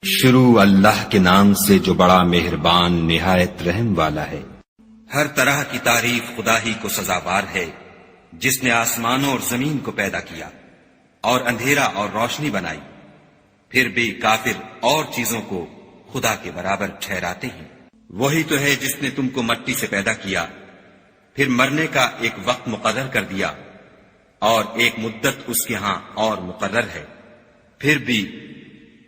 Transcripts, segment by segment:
شروع اللہ کے نام سے جو بڑا مہربان نہایت رحم والا ہے۔ ہر طرح کی تعریف خدا ہی کو سزاوار ہے، جس نے آسمانوں اور زمین کو پیدا کیا اور اندھیرا اور روشنی بنائی، پھر بھی کافر اور چیزوں کو خدا کے برابر ٹھہراتے ہیں۔ وہی تو ہے جس نے تم کو مٹی سے پیدا کیا، پھر مرنے کا ایک وقت مقرر کر دیا اور ایک مدت اس کے ہاں اور مقرر ہے، پھر بھی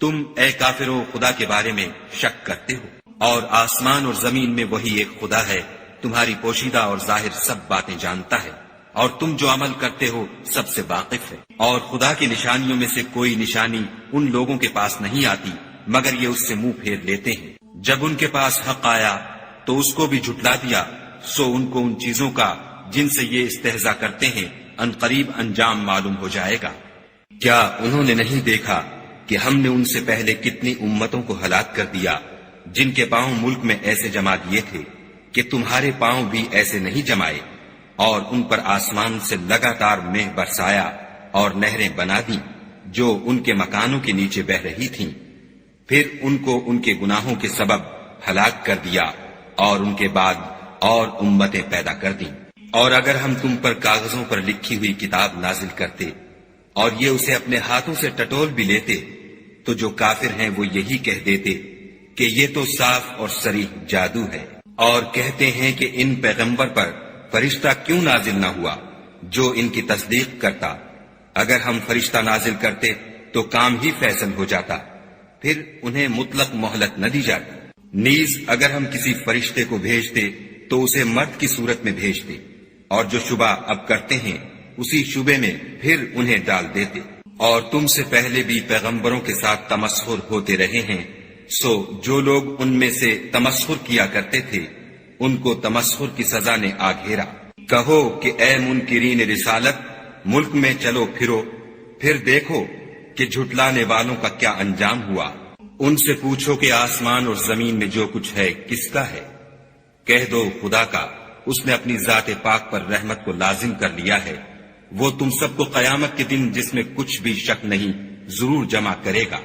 تم اے کافرو خدا کے بارے میں شک کرتے ہو۔ اور آسمان اور زمین میں وہی ایک خدا ہے، تمہاری پوشیدہ اور ظاہر سب باتیں جانتا ہے، اور تم جو عمل کرتے ہو سب سے واقف ہے۔ اور خدا کی نشانیوں میں سے کوئی نشانی ان لوگوں کے پاس نہیں آتی مگر یہ اس سے منہ پھیر لیتے ہیں۔ جب ان کے پاس حق آیا تو اس کو بھی جھٹلا دیا، سو ان کو ان چیزوں کا جن سے یہ استہزاء کرتے ہیں ان قریب انجام معلوم ہو جائے گا۔ کیا انہوں نے نہیں دیکھا کہ ہم نے ان سے پہلے کتنی امتوں کو ہلاک کر دیا جن کے پاؤں ملک میں ایسے جما دیے تھے کہ تمہارے پاؤں بھی ایسے نہیں جمائے، اور ان پر آسمان سے لگاتار مہ برسایا اور نہریں بنا دیں جو ان کے مکانوں کے نیچے بہ رہی تھیں، پھر ان کو ان کے گناہوں کے سبب ہلاک کر دیا اور ان کے بعد اور امتیں پیدا کر دیں۔ اور اگر ہم تم پر کاغذوں پر لکھی ہوئی کتاب نازل کرتے اور یہ اسے اپنے ہاتھوں سے ٹٹول بھی لیتے تو جو کافر ہیں وہ یہی کہہ دیتے کہ یہ تو صاف اور صریح جادو ہے، اور کہتے ہیں کہ ان پیغمبر پر فرشتہ کیوں نازل نہ ہوا جو ان کی تصدیق کرتا۔ اگر ہم فرشتہ نازل کرتے تو کام ہی فیصل ہو جاتا، پھر انہیں مطلق مہلت نہ دی جاتی۔ نیز اگر ہم کسی فرشتے کو بھیجتے تو اسے مرد کی صورت میں بھیجتے، اور جو شبہ اب کرتے ہیں اسی شبے میں پھر انہیں ڈال دیتے۔ اور تم سے پہلے بھی پیغمبروں کے ساتھ تمسخر ہوتے رہے ہیں، سو جو لوگ ان میں سے تمسخر کیا کرتے تھے ان کو تمسخر کی سزا نے آ گھیرا۔ کہو کہ اے منکرین رسالت، ملک میں چلو پھرو، پھر دیکھو کہ جھٹلانے والوں کا کیا انجام ہوا۔ ان سے پوچھو کہ آسمان اور زمین میں جو کچھ ہے کس کا ہے؟ کہہ دو خدا کا، اس نے اپنی ذات پاک پر رحمت کو لازم کر لیا ہے۔ وہ تم سب کو قیامت کے دن جس میں کچھ بھی شک نہیں ضرور جمع کرے گا۔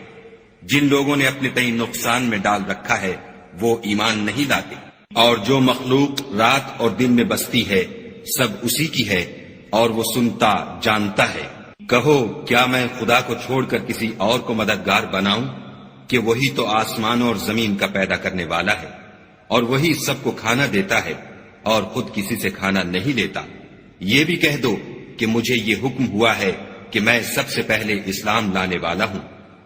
جن لوگوں نے اپنے تئیں نقصان میں ڈال رکھا ہے وہ ایمان نہیں لاتے، اور جو مخلوق رات اور دن میں بستی ہے سب اسی کی ہے، اور وہ سنتا جانتا ہے۔ کہو کیا میں خدا کو چھوڑ کر کسی اور کو مددگار بناؤں کہ وہی تو آسمان اور زمین کا پیدا کرنے والا ہے، اور وہی سب کو کھانا دیتا ہے اور خود کسی سے کھانا نہیں لیتا۔ یہ بھی کہہ دو کہ مجھے یہ حکم ہوا ہے کہ میں سب سے پہلے اسلام لانے والا ہوں،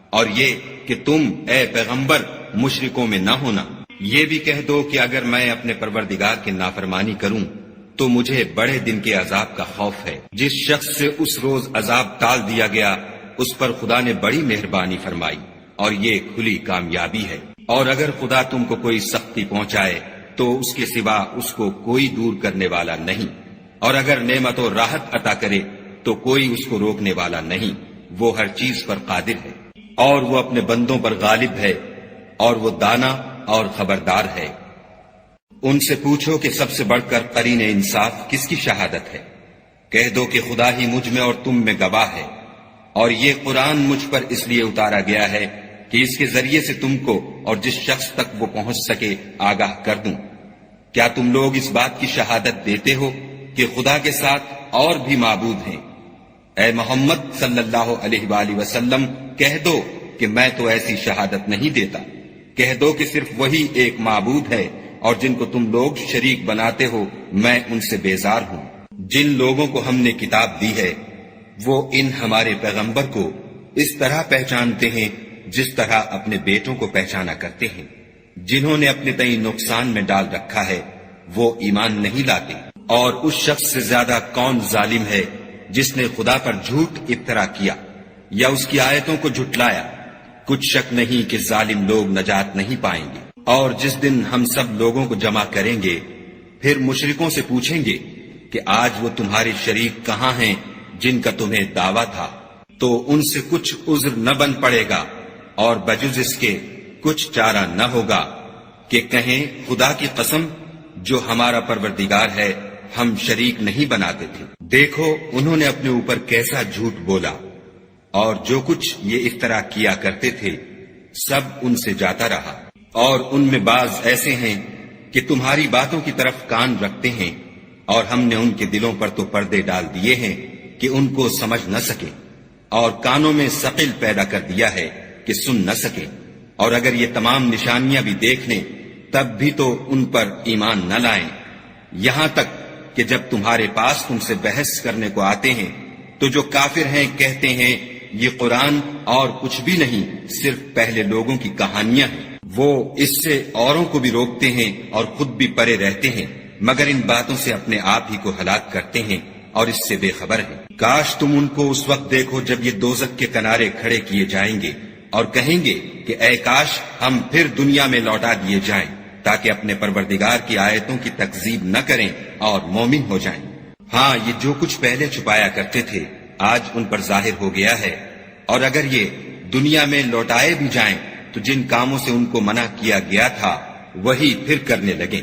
اور یہ کہ تم اے پیغمبر مشرکوں میں نہ ہونا۔ یہ بھی کہہ دو کہ اگر میں اپنے پروردگار کی نافرمانی کروں تو مجھے بڑے دن کے عذاب کا خوف ہے۔ جس شخص سے اس روز عذاب ٹال دیا گیا اس پر خدا نے بڑی مہربانی فرمائی، اور یہ کھلی کامیابی ہے۔ اور اگر خدا تم کو کوئی سختی پہنچائے تو اس کے سوا اس کو کوئی دور کرنے والا نہیں، اور اگر نعمت و راحت عطا کرے تو کوئی اس کو روکنے والا نہیں۔ وہ ہر چیز پر قادر ہے، اور وہ اپنے بندوں پر غالب ہے، اور وہ دانا اور خبردار ہے۔ ان سے پوچھو کہ سب سے بڑھ کر قرین انصاف کس کی شہادت ہے؟ کہہ دو کہ خدا ہی مجھ میں اور تم میں گواہ ہے، اور یہ قرآن مجھ پر اس لیے اتارا گیا ہے کہ اس کے ذریعے سے تم کو اور جس شخص تک وہ پہنچ سکے آگاہ کر دوں۔ کیا تم لوگ اس بات کی شہادت دیتے ہو کہ خدا کے ساتھ اور بھی معبود ہیں؟ اے محمد صلی اللہ علیہ وآلہ وسلم کہہ دو کہ میں تو ایسی شہادت نہیں دیتا۔ کہہ دو کہ صرف وہی ایک معبود ہے، اور جن کو تم لوگ شریک بناتے ہو میں ان سے بیزار ہوں۔ جن لوگوں کو ہم نے کتاب دی ہے وہ ان ہمارے پیغمبر کو اس طرح پہچانتے ہیں جس طرح اپنے بیٹوں کو پہچانا کرتے ہیں۔ جنہوں نے اپنے تئیں نقصان میں ڈال رکھا ہے وہ ایمان نہیں لاتے۔ اور اس شخص سے زیادہ کون ظالم ہے جس نے خدا پر جھوٹ افطرا کیا یا اس کی آیتوں کو جھٹلایا؟ کچھ شک نہیں کہ ظالم لوگ نجات نہیں پائیں گے۔ اور جس دن ہم سب لوگوں کو جمع کریں گے پھر مشرکوں سے پوچھیں گے کہ آج وہ تمہارے شریک کہاں ہیں جن کا تمہیں دعویٰ تھا؟ تو ان سے کچھ عذر نہ بن پڑے گا، اور بجز اس کے کچھ چارہ نہ ہوگا کہ کہیں خدا کی قسم جو ہمارا پروردگار ہے ہم شریک نہیں بناتے تھے۔ دیکھو انہوں نے اپنے اوپر کیسا جھوٹ بولا، اور جو کچھ یہ افطرا کیا کرتے تھے سب ان سے جاتا رہا، اور ان میں بعض ایسے ہیں کہ تمہاری باتوں کی طرف کان رکھتے ہیں، اور ہم نے ان کے دلوں پر تو پردے ڈال دیے ہیں کہ ان کو سمجھ نہ سکیں، اور کانوں میں ثقل پیدا کر دیا ہے کہ سن نہ سکیں، اور اگر یہ تمام نشانیاں بھی دیکھ لیں تب بھی تو ان پر ایمان نہ لائیں، یہاں تک کہ جب تمہارے پاس تم سے بحث کرنے کو آتے ہیں تو جو کافر ہیں کہتے ہیں یہ قرآن اور کچھ بھی نہیں، صرف پہلے لوگوں کی کہانیاں ہیں۔ وہ اس سے اوروں کو بھی روکتے ہیں اور خود بھی پرے رہتے ہیں، مگر ان باتوں سے اپنے آپ ہی کو ہلاک کرتے ہیں اور اس سے بے خبر ہیں۔ کاش تم ان کو اس وقت دیکھو جب یہ دوزخ کے کنارے کھڑے کیے جائیں گے اور کہیں گے کہ اے کاش ہم پھر دنیا میں لوٹا دیے جائیں تاکہ اپنے پروردگار کی آیتوں کی تکذیب نہ کریں اور مومن ہو جائیں۔ ہاں، یہ جو کچھ پہلے چھپایا کرتے تھے آج ان پر ظاہر ہو گیا ہے، اور اگر یہ دنیا میں لوٹائے بھی جائیں تو جن کاموں سے ان کو منع کیا گیا تھا وہی پھر کرنے لگیں۔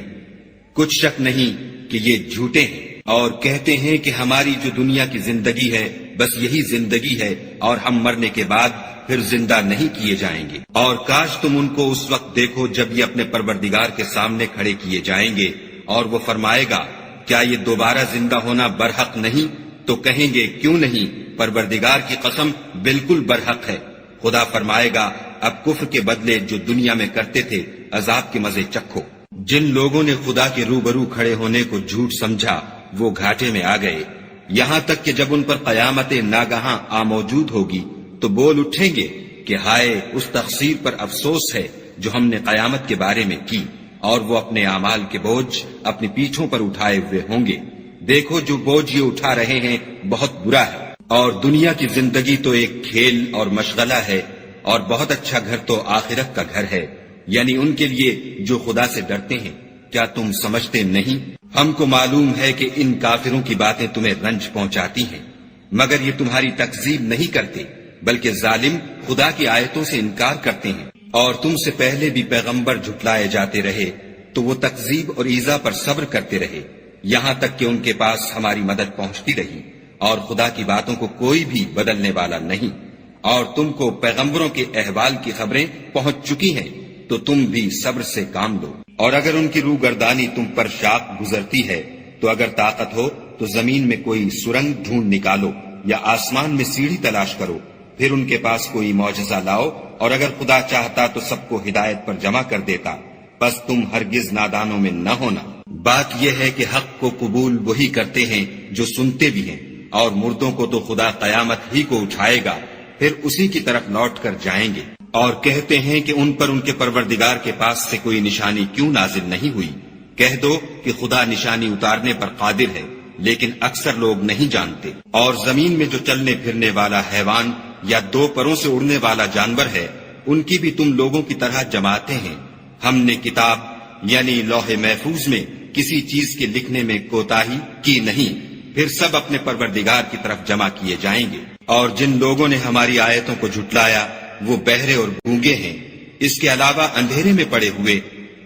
کچھ شک نہیں کہ یہ جھوٹے ہیں اور کہتے ہیں کہ ہماری جو دنیا کی زندگی ہے بس یہی زندگی ہے اور ہم مرنے کے بعد پھر زندہ نہیں کیے جائیں گے۔ اور کاش تم ان کو اس وقت دیکھو جب یہ اپنے پروردگار کے سامنے کھڑے کیے جائیں گے اور وہ فرمائے گا کیا یہ دوبارہ زندہ ہونا برحق نہیں؟ تو کہیں گے کیوں نہیں، پروردگار کی قسم بالکل برحق ہے۔ خدا فرمائے گا اب کفر کے بدلے جو دنیا میں کرتے تھے عذاب کے مزے چکھو۔ جن لوگوں نے خدا کے روبرو کھڑے ہونے کو جھوٹ سمجھا وہ گھاٹے میں آ گئے، یہاں تک کہ جب ان پر قیامت ناگہاں آ موجود ہوگی تو بول اٹھیں گے کہ ہائے اس تقصیر پر افسوس ہے جو ہم نے قیامت کے بارے میں کی، اور وہ اپنے اعمال کے بوجھ اپنی پیٹھوں پر اٹھائے ہوئے ہوں گے۔ دیکھو جو بوجھ یہ اٹھا رہے ہیں بہت برا ہے، اور دنیا کی زندگی تو ایک کھیل اور مشغلہ ہے، اور بہت اچھا گھر تو آخرت کا گھر ہے، یعنی ان کے لیے جو خدا سے ڈرتے ہیں۔ کیا تم سمجھتے نہیں؟ ہم کو معلوم ہے کہ ان کافروں کی باتیں تمہیں رنج پہنچاتی ہیں، مگر یہ تمہاری تکذیب نہیں کرتے، بلکہ ظالم خدا کی آیتوں سے انکار کرتے ہیں، اور تم سے پہلے بھی پیغمبر جھٹلائے جاتے رہے تو وہ تکذیب اور ایذا پر صبر کرتے رہے، یہاں تک کہ ان کے پاس ہماری مدد پہنچتی رہی، اور خدا کی باتوں کو کوئی بھی بدلنے والا نہیں۔ اور تم کو پیغمبروں کے احوال کی خبریں پہنچ چکی ہیں تو تم بھی صبر سے کام لو، اور اگر ان کی روگردانی تم پر شاق گزرتی ہے تو اگر طاقت ہو تو زمین میں کوئی سرنگ ڈھونڈ نکالو یا آسمان میں سیڑھی تلاش کرو، پھر ان کے پاس کوئی معجزہ لاؤ، اور اگر خدا چاہتا تو سب کو ہدایت پر جمع کر دیتا، بس تم ہرگز نادانوں میں نہ ہونا۔ بات یہ ہے کہ حق کو قبول وہی کرتے ہیں جو سنتے بھی ہیں، اور مردوں کو تو خدا قیامت ہی کو اٹھائے گا، پھر اسی کی طرف لوٹ کر جائیں گے۔ اور کہتے ہیں کہ ان پر ان کے پروردگار کے پاس سے کوئی نشانی کیوں نازل نہیں ہوئی؟ کہہ دو کہ خدا نشانی اتارنے پر قادر ہے، لیکن اکثر لوگ نہیں جانتے۔ اور زمین میں جو چلنے پھرنے والا حیوان یا دو پروں سے اڑنے والا جانور ہے ان کی بھی تم لوگوں کی طرح جماعتیں ہیں۔ ہم نے کتاب یعنی لوح محفوظ میں کسی چیز کے لکھنے میں کوتاہی کی نہیں، پھر سب اپنے پروردگار کی طرف جمع کیے جائیں گے۔ اور جن لوگوں نے ہماری آیتوں کو جھٹلایا وہ بہرے اور گونگے ہیں، اس کے علاوہ اندھیرے میں پڑے ہوئے،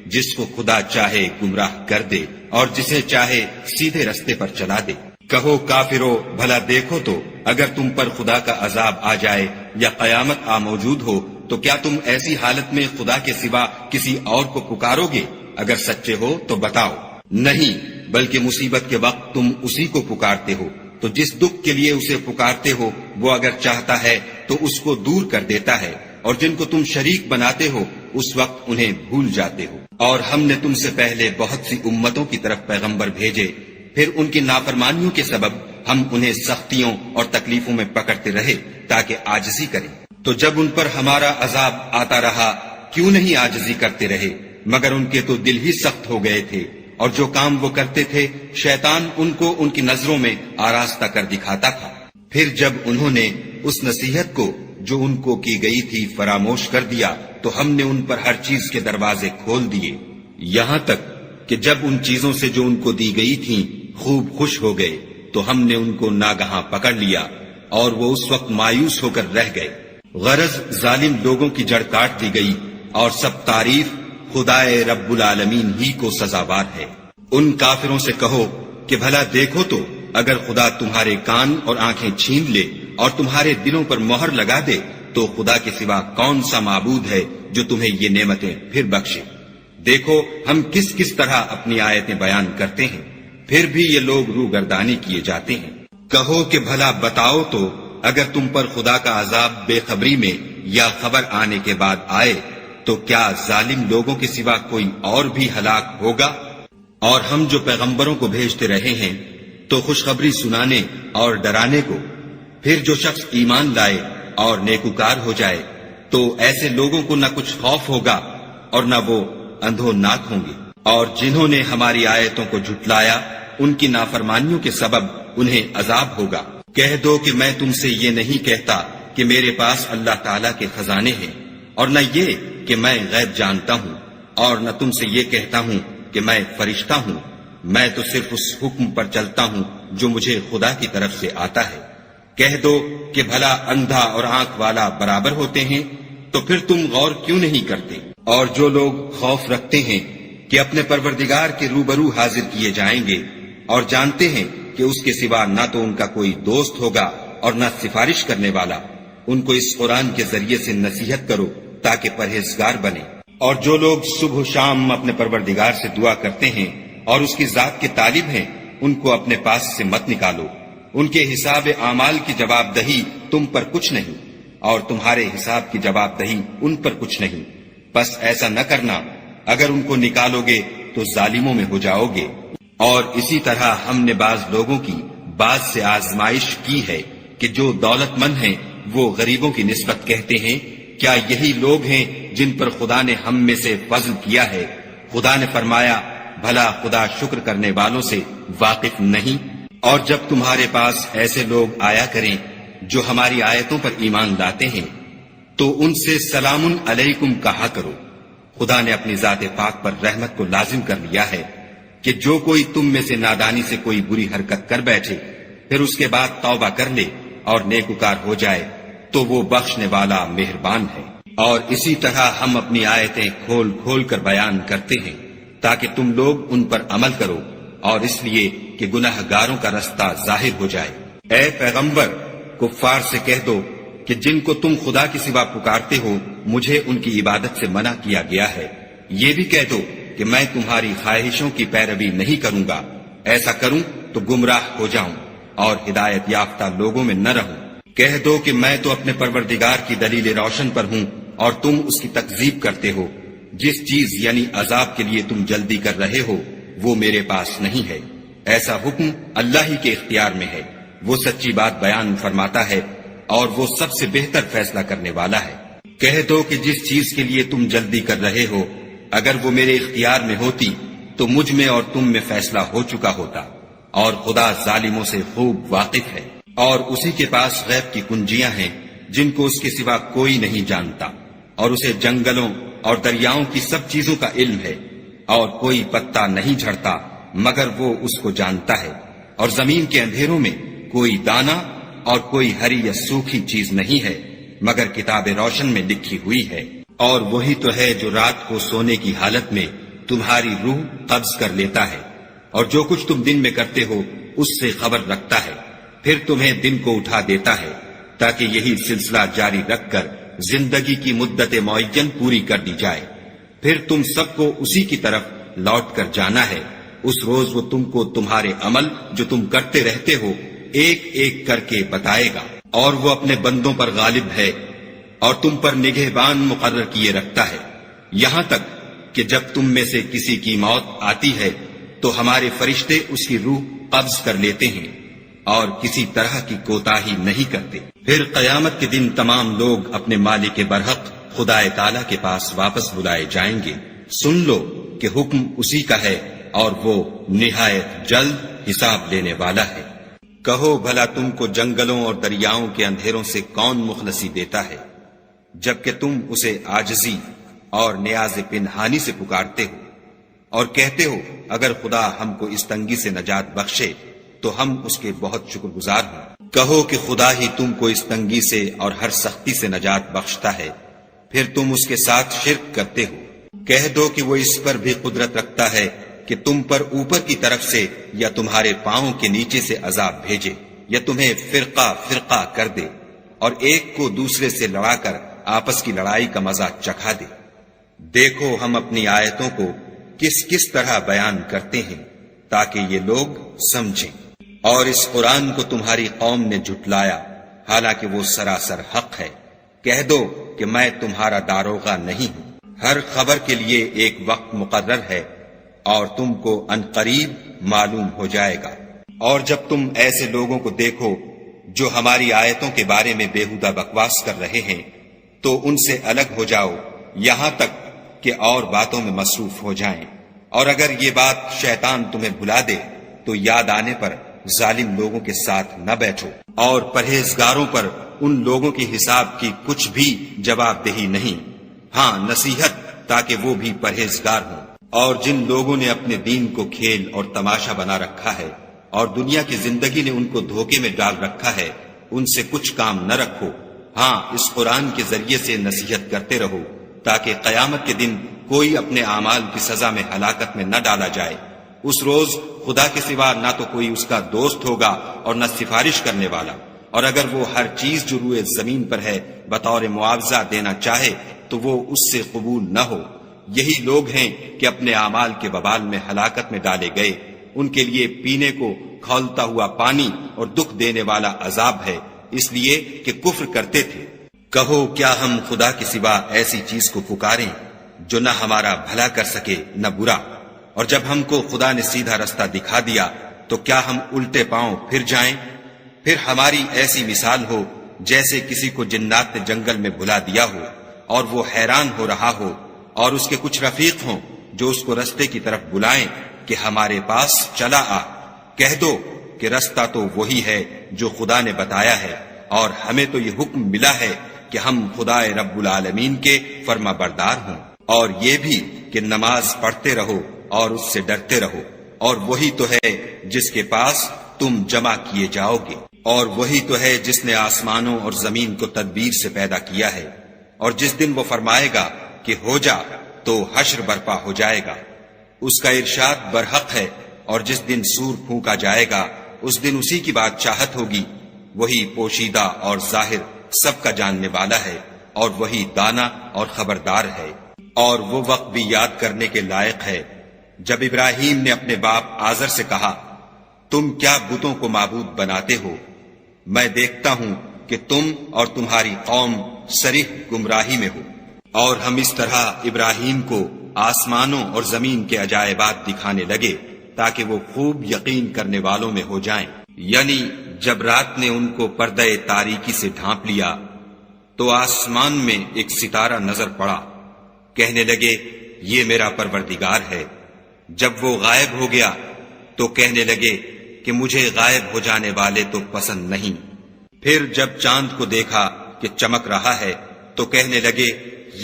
جس کو خدا چاہے گمراہ کر دے اور جسے چاہے سیدھے رستے پر چلا دے۔ کہو کافرو بھلا دیکھو تو اگر تم پر خدا کا عذاب آ جائے یا قیامت آ موجود ہو تو کیا تم ایسی حالت میں خدا کے سوا کسی اور کو پکارو گے؟ اگر سچے ہو تو بتاؤ۔ نہیں، بلکہ مصیبت کے وقت تم اسی کو پکارتے ہو، تو جس دکھ کے لیے اسے پکارتے ہو وہ اگر چاہتا ہے تو اس کو دور کر دیتا ہے، اور جن کو تم شریک بناتے ہو اس وقت انہیں بھول جاتے ہو۔ اور ہم نے تم سے پہلے بہت سی امتوں کی طرف پیغمبر بھیجے، پھر ان کی نافرمانیوں کے سبب ہم انہیں سختیوں اور تکلیفوں میں پکڑتے رہے تاکہ عاجزی کریں۔ تو جب ان پر ہمارا عذاب آتا رہا کیوں نہیں عاجزی کرتے رہے؟ مگر ان کے تو دل ہی سخت ہو گئے تھے، اور جو کام وہ کرتے تھے شیطان ان کو ان کی نظروں میں آراستہ کر دکھاتا تھا۔ پھر جب انہوں نے اس نصیحت کو جو ان کو کی گئی تھی فراموش کر دیا تو ہم نے ان پر ہر چیز کے دروازے کھول دیے، یہاں تک کہ جب ان چیزوں سے جو ان کو دی گئی تھیں خوب خوش ہو گئے تو ہم نے ان کو ناگہاں پکڑ لیا، اور وہ اس وقت مایوس ہو کر رہ گئے۔ غرض ظالم لوگوں کی جڑ کاٹ دی گئی، اور سب تعریف خدائے رب العالمین ہی کو سزاوار ہے۔ ان کافروں سے کہو کہ بھلا دیکھو تو اگر خدا تمہارے کان اور آنکھیں چھین لے اور تمہارے دلوں پر مہر لگا دے تو خدا کے سوا کون سا معبود ہے جو تمہیں یہ نعمتیں پھر بخشے؟ دیکھو ہم کس کس طرح اپنی آیتیں بیان کرتے ہیں، پھر بھی یہ لوگ روگردانی کیے جاتے ہیں۔ کہو کہ بھلا بتاؤ تو اگر تم پر خدا کا عذاب بے خبری میں یا خبر آنے کے بعد آئے تو کیا ظالم لوگوں کے سوا کوئی اور بھی ہلاک ہوگا؟ اور ہم جو پیغمبروں کو بھیجتے رہے ہیں تو خوشخبری سنانے اور ڈرانے کو، پھر جو شخص ایمان لائے اور نیکوکار ہو جائے تو ایسے لوگوں کو نہ کچھ خوف ہوگا اور نہ وہ اندھو ناک ہوں گے۔ اور جنہوں نے ہماری آیتوں کو جھٹلایا ان کی نافرمانیوں کے سبب انہیں عذاب ہوگا۔ کہہ دو کہ میں تم سے یہ نہیں کہتا کہ میرے پاس اللہ تعالیٰ کے خزانے ہیں، اور نہ یہ کہ میں غیب جانتا ہوں، اور نہ تم سے یہ کہتا ہوں کہ میں فرشتہ ہوں۔ میں تو صرف اس حکم پر چلتا ہوں جو مجھے خدا کی طرف سے آتا ہے۔ کہہ دو کہ بھلا اندھا اور آنکھ والا برابر ہوتے ہیں؟ تو پھر تم غور کیوں نہیں کرتے؟ اور جو لوگ خوف رکھتے ہیں کہ اپنے پروردگار کے روبرو حاضر کیے جائیں گے اور جانتے ہیں کہ اس کے سوا نہ تو ان کا کوئی دوست ہوگا اور نہ سفارش کرنے والا، ان کو اس قرآن کے ذریعے سے نصیحت کرو تاکہ پرہیزگار بنے۔ اور جو لوگ صبح و شام اپنے پروردگار سے دعا کرتے ہیں اور اس کی ذات کے طالب ہیں، ان کو اپنے پاس سے مت نکالو۔ ان کے حساب اعمال کی جواب دہی تم پر کچھ نہیں، اور تمہارے حساب کی جواب دہی ان پر کچھ نہیں۔ بس ایسا نہ کرنا، اگر ان کو نکالو گے تو ظالموں میں ہو جاؤ گے۔ اور اسی طرح ہم نے بعض لوگوں کی بعض سے آزمائش کی ہے کہ جو دولت مند ہیں وہ غریبوں کی نسبت کہتے ہیں کیا یہی لوگ ہیں جن پر خدا نے ہم میں سے فضل کیا ہے؟ خدا نے فرمایا بھلا خدا شکر کرنے والوں سے واقف نہیں؟ اور جب تمہارے پاس ایسے لوگ آیا کریں جو ہماری آیتوں پر ایمان لاتے ہیں تو ان سے سلام علیکم کہا کرو۔ خدا نے اپنی ذات پاک پر رحمت کو لازم کر لیا ہے کہ جو کوئی تم میں سے نادانی سے کوئی بری حرکت کر بیٹھے پھر اس کے بعد توبہ کر لے اور نیکوکار ہو جائے تو وہ بخشنے والا مہربان ہے۔ اور اسی طرح ہم اپنی آیتیں کھول کھول کر بیان کرتے ہیں تاکہ تم لوگ ان پر عمل کرو، اور اس لیے کہ گناہ گاروں کا رستہ ظاہر ہو جائے۔ اے پیغمبر، کفار سے کہہ دو کہ جن کو تم خدا کے سوا پکارتے ہو مجھے ان کی عبادت سے منع کیا گیا ہے۔ یہ بھی کہہ دو کہ میں تمہاری خواہشوں کی پیروی نہیں کروں گا، ایسا کروں تو گمراہ ہو جاؤں اور ہدایت یافتہ لوگوں میں نہ رہوں۔ کہہ دو کہ میں تو اپنے پروردگار کی دلیل روشن پر ہوں اور تم اس کی تکذیب کرتے ہو۔ جس چیز یعنی عذاب کے لیے تم جلدی کر رہے ہو وہ میرے پاس نہیں ہے، ایسا حکم اللہ ہی کے اختیار میں ہے۔ وہ سچی بات بیان فرماتا ہے اور وہ سب سے بہتر فیصلہ کرنے والا ہے۔ کہہ دو کہ جس چیز کے لیے تم جلدی کر رہے ہو اگر وہ میرے اختیار میں ہوتی تو مجھ میں اور تم میں فیصلہ ہو چکا ہوتا، اور خدا ظالموں سے خوب واقف ہے۔ اور اسی کے پاس غیب کی کنجیاں ہیں جن کو اس کے سوا کوئی نہیں جانتا، اور اسے جنگلوں اور دریاؤں کی سب چیزوں کا علم ہے، اور کوئی پتا نہیں جھڑتا مگر وہ اس کو جانتا ہے، اور زمین کے اندھیروں میں کوئی دانہ اور کوئی ہری یا سوکھی چیز نہیں ہے مگر کتاب روشن میں لکھی ہوئی ہے۔ اور وہی تو ہے جو رات کو سونے کی حالت میں تمہاری روح قبض کر لیتا ہے، اور جو کچھ تم دن میں کرتے ہو اس سے خبر رکھتا ہے، پھر تمہیں دن کو اٹھا دیتا ہے تاکہ یہی سلسلہ جاری رکھ کر زندگی کی مدت معین پوری کر دی جائے۔ پھر تم سب کو اسی کی طرف لوٹ کر جانا ہے۔ اس روز وہ تم کو تمہارے عمل جو تم کرتے رہتے ہو ایک ایک کر کے بتائے گا، اور وہ اپنے بندوں پر غالب ہے اور تم پر نگہبان مقرر کیے رکھتا ہے، یہاں تک کہ جب تم میں سے کسی کی موت آتی ہے تو ہمارے فرشتے اس کی روح قبض کر لیتے ہیں اور کسی طرح کی کوتاہی نہیں کرتے۔ پھر قیامت کے دن تمام لوگ اپنے مالک برحق خدا تعالی کے پاس واپس بلائے جائیں گے۔ سن لو کہ حکم اسی کا ہے اور وہ نہایت جلد حساب لینے والا ہے۔ کہو بھلا تم کو جنگلوں اور دریاؤں کے اندھیروں سے کون مخلصی دیتا ہے جبکہ تم اسے عاجزی اور نیاز پنہانی سے پکارتے ہو، اور کہتے ہو اگر خدا ہم کو اس تنگی سے نجات بخشے تو ہم اس کے بہت شکر گزار ہوں۔ کہو کہ خدا ہی تم کو اس تنگی سے اور ہر سختی سے نجات بخشتا ہے، پھر تم اس کے ساتھ شرک کرتے ہو۔ کہہ دو کہ وہ اس پر بھی قدرت رکھتا ہے کہ تم پر اوپر کی طرف سے یا تمہارے پاؤں کے نیچے سے عذاب بھیجے، یا تمہیں فرقہ فرقہ کر دے، اور ایک کو دوسرے سے لڑا کر آپس کی لڑائی کا مزہ چکھا دے۔ دیکھو ہم اپنی آیتوں کو کس کس طرح بیان کرتے ہیں تاکہ یہ لوگ سمجھیں۔ اور اس قرآن کو تمہاری قوم نے جھٹلایا حالانکہ وہ سراسر حق ہے۔ کہہ دو کہ میں تمہارا داروغہ نہیں ہوں۔ ہر خبر کے لیے ایک وقت مقرر ہے اور تم کو عنقریب معلوم ہو جائے گا۔ اور جب تم ایسے لوگوں کو دیکھو جو ہماری آیتوں کے بارے میں بےہودہ بکواس کر رہے ہیں تو ان سے الگ ہو جاؤ یہاں تک کہ اور باتوں میں مصروف ہو جائیں۔ اور اگر یہ بات شیطان تمہیں بھلا دے تو یاد آنے پر ظالم لوگوں کے ساتھ نہ بیٹھو، اور پرہیزگاروں پر ان لوگوں کے حساب کی کچھ بھی جواب دہی نہیں، ہاں نصیحت تاکہ وہ بھی پرہیزگار ہوں۔ اور جن لوگوں نے اپنے دین کو کھیل اور تماشا بنا رکھا ہے اور دنیا کی زندگی نے ان کو دھوکے میں ڈال رکھا ہے، ان سے کچھ کام نہ رکھو، ہاں اس قرآن کے ذریعے سے نصیحت کرتے رہو تاکہ قیامت کے دن کوئی اپنے اعمال کی سزا میں ہلاکت میں نہ ڈالا جائے۔ اس روز خدا کے سوا نہ تو کوئی اس کا دوست ہوگا اور نہ سفارش کرنے والا، اور اگر وہ ہر چیز جو روئے زمین پر ہے بطور معاوضہ دینا چاہے تو وہ اس سے قبول نہ ہو۔ یہی لوگ ہیں کہ اپنے اعمال کے وبال میں ہلاکت میں ڈالے گئے، ان کے لیے پینے کو کھولتا ہوا پانی اور دکھ دینے والا عذاب ہے، اس لیے کہ کفر کرتے تھے۔ کہو کیا ہم خدا کے سوا ایسی چیز کو پکاریں جو نہ ہمارا بھلا کر سکے نہ برا؟ اور جب ہم کو خدا نے سیدھا رستہ دکھا دیا تو کیا ہم الٹے پاؤں پھر جائیں؟ پھر ہماری ایسی مثال ہو جیسے کسی کو جنات نے جنگل میں بھلا دیا ہو اور وہ حیران ہو رہا ہو، اور اس کے کچھ رفیق ہوں جو اس کو رستے کی طرف بلائیں کہ ہمارے پاس چلا آ۔ کہہ دو کہ رستہ تو وہی ہے جو خدا نے بتایا ہے، اور ہمیں تو یہ حکم ملا ہے کہ ہم خدا رب العالمین کے فرما بردار ہوں، اور یہ بھی کہ نماز پڑھتے رہو اور اس سے ڈرتے رہو، اور وہی تو ہے جس کے پاس تم جمع کیے جاؤ گے، اور وہی تو ہے جس نے آسمانوں اور زمین کو تدبیر سے پیدا کیا ہے، اور جس دن وہ فرمائے گا کہ ہو جا تو حشر برپا ہو جائے گا، اس کا ارشاد برحق ہے، اور جس دن سور پھونکا جائے گا اس دن اسی کی بات چاہت ہوگی، وہی پوشیدہ اور ظاہر سب کا جاننے والا ہے، اور وہی دانا اور خبردار ہے۔ اور وہ وقت بھی یاد کرنے کے لائق ہے جب ابراہیم نے اپنے باپ آزر سے کہا، تم کیا بتوں کو معبود بناتے ہو؟ میں دیکھتا ہوں کہ تم اور تمہاری قوم صریح گمراہی میں ہو۔ اور ہم اس طرح ابراہیم کو آسمانوں اور زمین کے عجائبات دکھانے لگے تاکہ وہ خوب یقین کرنے والوں میں ہو جائیں۔ یعنی جب رات نے ان کو پردہ تاریکی سے ڈھانپ لیا تو آسمان میں ایک ستارہ نظر پڑا، کہنے لگے یہ میرا پروردگار ہے۔ جب وہ غائب ہو گیا تو کہنے لگے کہ مجھے غائب ہو جانے والے تو پسند نہیں۔ پھر جب چاند کو دیکھا کہ چمک رہا ہے تو کہنے لگے